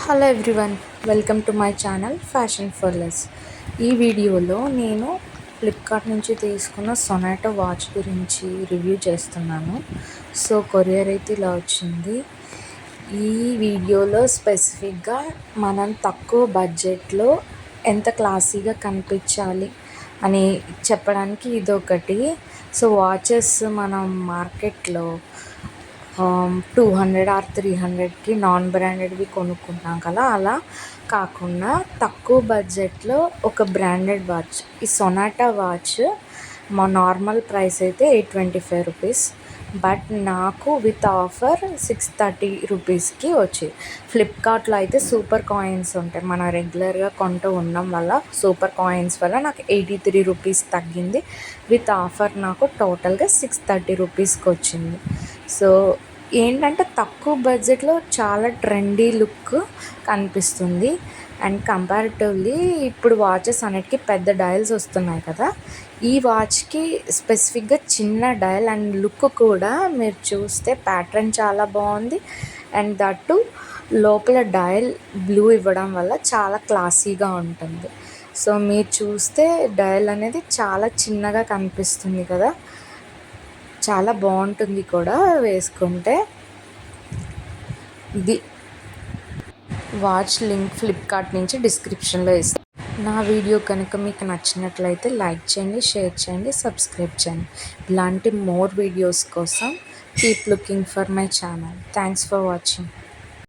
Hello everyone, welcome to my channel fashion for less. ఈ వీడియోలో నేను ఫ్లిప్కార్ట్ నుంచి తీసుకున్న సొనాటో వాచ్ గురించి రివ్యూ చేస్తున్నాను. సో కొరియర్ అయితే ఇలా వచ్చింది. ఈ వీడియోలో స్పెసిఫిక్గా మనం తక్కువ బడ్జెట్లో ఎంత క్లాసీగా కనిపించాలి అని చెప్పడానికి ఇదొకటి. సో వాచెస్ మనం మార్కెట్లో 200 ఆర్ 300కి నాన్ బ్రాండెడ్వి కొనుక్కుంటాం కదా, అలా కాకుండా తక్కువ బడ్జెట్లో ఒక బ్రాండెడ్ వాచ్. ఈ సొనాటా వాచ్ మా నార్మల్ ప్రైస్ అయితే 825 రూపీస్, బట్ నాకు విత్ ఆఫర్ 630 రూపీస్కి వచ్చాయి. ఫ్లిప్కార్ట్లో అయితే సూపర్ కాయిన్స్ ఉంటాయి, మనం రెగ్యులర్గా కొంటూ ఉండడం వల్ల సూపర్ కాయిన్స్ వల్ల నాకు 83 రూపీస్ తగ్గింది. విత్ ఆఫర్ నాకు టోటల్గా 630 రూపీస్కి వచ్చింది. సో ఏంటంటే తక్కువ బడ్జెట్లో చాలా ట్రెండీ లుక్ కనిపిస్తుంది. అండ్ కంపారిటివ్లీ ఇప్పుడు వాచెస్ అన్నిటికీ పెద్ద డయల్స్ వస్తున్నాయి కదా, ఈ వాచ్కి స్పెసిఫిక్గా చిన్న డయల్ అండ్ లుక్ కూడా మీరు చూస్తే ప్యాటర్న్ చాలా బాగుంది. అండ్ దట్టు లోపల డయల్ బ్లూ ఇవ్వడం వల్ల చాలా క్లాసీగా ఉంటుంది. సో మీరు చూస్తే డయల్ అనేది చాలా చిన్నగా కనిపిస్తుంది కదా, చాలా బాగుంటుంది కూడా వేసుకుంటే. ఇది వాచ్ లింక్ ఫ్లిప్కార్ట్ నుంచి డిస్క్రిప్షన్లో ఇస్తాను. నా వీడియో కనుక మీకు నచ్చినట్లయితే లైక్ చేయండి, షేర్ చేయండి, సబ్స్క్రైబ్ చేయండి. ఇలాంటి మోర్ వీడియోస్ కోసం keep looking for my channel. Thanks for watching.